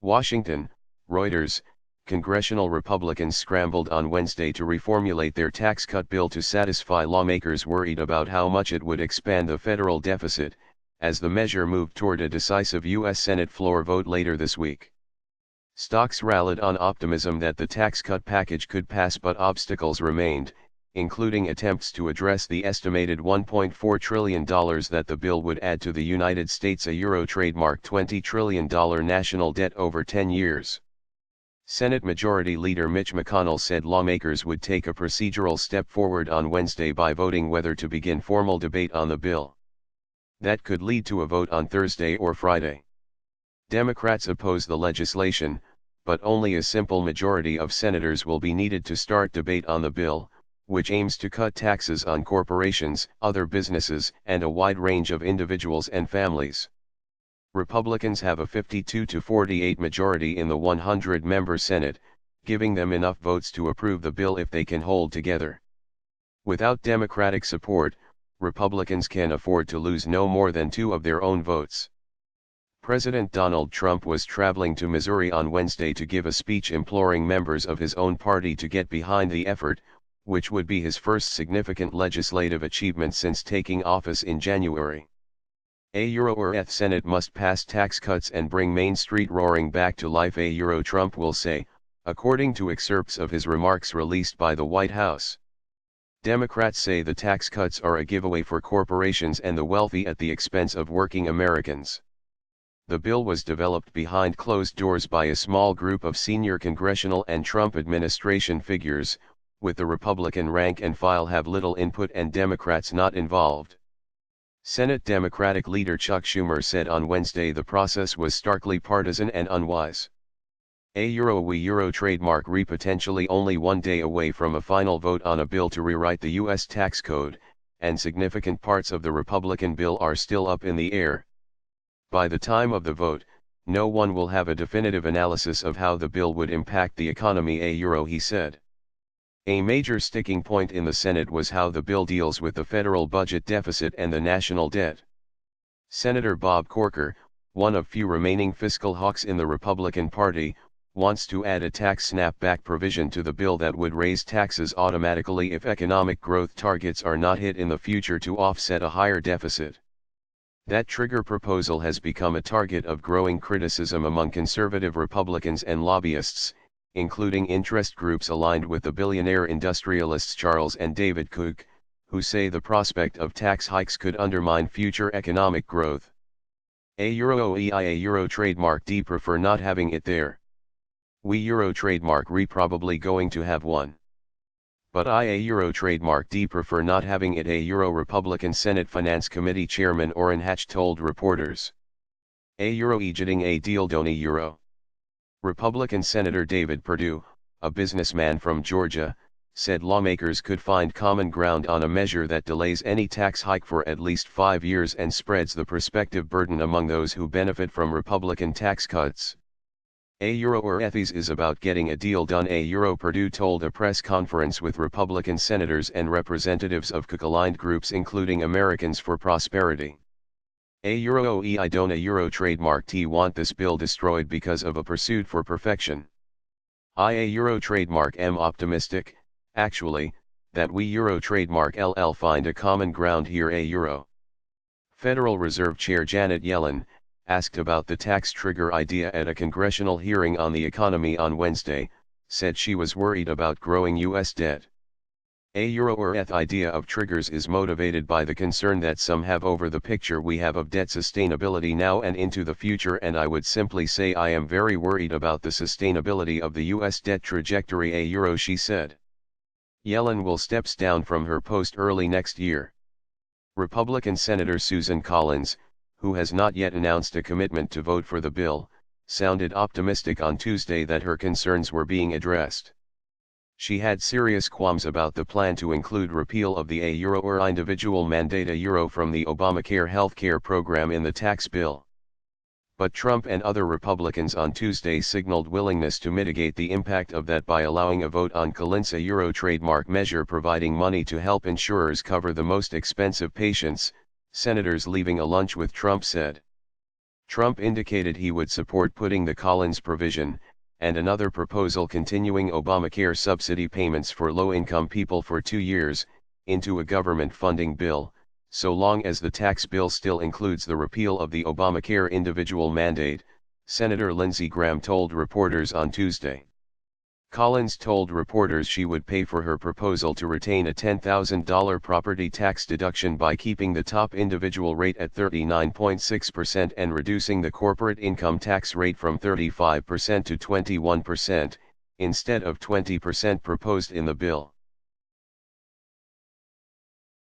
Washington, Reuters. Congressional Republicans scrambled on Wednesday to reformulate their tax cut bill to satisfy lawmakers worried about how much it would expand the federal deficit, as the measure moved toward a decisive U.S. Senate floor vote later this week. Stocks rallied on optimism that the tax cut package could pass, but obstacles remained, including attempts to address the estimated $1.4 trillion that the bill would add to the United States' trademark $20 trillion national debt over 10 years. Senate Majority Leader Mitch McConnell said lawmakers would take a procedural step forward on Wednesday by voting whether to begin formal debate on the bill. That could lead to a vote on Thursday or Friday. Democrats oppose the legislation, but only a simple majority of senators will be needed to start debate on the bill, which aims to cut taxes on corporations, other businesses, and a wide range of individuals and families. Republicans have a 52-48 majority in the 100-member Senate, giving them enough votes to approve the bill if they can hold together. Without Democratic support, Republicans can afford to lose no more than 2 of their own votes. President Donald Trump was traveling to Missouri on Wednesday to give a speech imploring members of his own party to get behind the effort, which would be his first significant legislative achievement since taking office in January. The Senate must pass tax cuts and bring Main Street roaring back to life, Trump will say, according to excerpts of his remarks released by the White House. Democrats say the tax cuts are a giveaway for corporations and the wealthy at the expense of working Americans. The bill was developed behind closed doors by a small group of senior congressional and Trump administration figures, with the Republican rank and file have little input and Democrats not involved. Senate Democratic leader Chuck Schumer said on Wednesday the process was starkly partisan and unwise. We trademark potentially only one day away from a final vote on a bill to rewrite the U.S. tax code, and significant parts of the Republican bill are still up in the air. By the time of the vote, no one will have a definitive analysis of how the bill would impact the economy, he said. A major sticking point in the Senate was how the bill deals with the federal budget deficit and the national debt. Senator Bob Corker, one of few remaining fiscal hawks in the Republican Party, wants to add a tax snapback provision to the bill that would raise taxes automatically if economic growth targets are not hit in the future to offset a higher deficit. That trigger proposal has become a target of growing criticism among conservative Republicans and lobbyists, including interest groups aligned with the billionaire industrialists Charles and David Koch, who say the prospect of tax hikes could undermine future economic growth. Trademark D prefer not having it there. We trademark probably going to have one. But trademark D prefer not having it, Republican Senate Finance Committee Chairman Orrin Hatch told reporters. Getting a deal don't Republican Senator David Perdue, a businessman from Georgia, said lawmakers could find common ground on a measure that delays any tax hike for at least 5 years and spreads the prospective burden among those who benefit from Republican tax cuts. Ethies is about getting a deal done, Perdue told a press conference with Republican senators and representatives of Koch-aligned groups including Americans for Prosperity. I don't trademark T want this bill destroyed because of a pursuit for perfection. I trademark am optimistic, actually, that we trademark LL find a common ground here. Federal Reserve Chair Janet Yellen, asked about the tax trigger idea at a congressional hearing on the economy on Wednesday, said she was worried about growing U.S. debt. Idea of triggers is motivated by the concern that some have over the picture we have of debt sustainability now and into the future, and I would simply say I am very worried about the sustainability of the U.S. debt trajectory, she said. Yellen will step down from her post early next year. Republican Senator Susan Collins, who has not yet announced a commitment to vote for the bill, sounded optimistic on Tuesday that her concerns were being addressed. She had serious qualms about the plan to include repeal of the individual mandate from the Obamacare healthcare program in the tax bill. But Trump and other Republicans on Tuesday signaled willingness to mitigate the impact of that by allowing a vote on Collins' trademark measure providing money to help insurers cover the most expensive patients, senators leaving a lunch with Trump said. Trump indicated he would support putting the Collins provision, and another proposal continuing Obamacare subsidy payments for low-income people for 2 years, into a government funding bill, so long as the tax bill still includes the repeal of the Obamacare individual mandate, Senator Lindsey Graham told reporters on Tuesday. Collins told reporters she would pay for her proposal to retain a $10,000 property tax deduction by keeping the top individual rate at 39.6% and reducing the corporate income tax rate from 35% to 21%, instead of 20% proposed in the bill.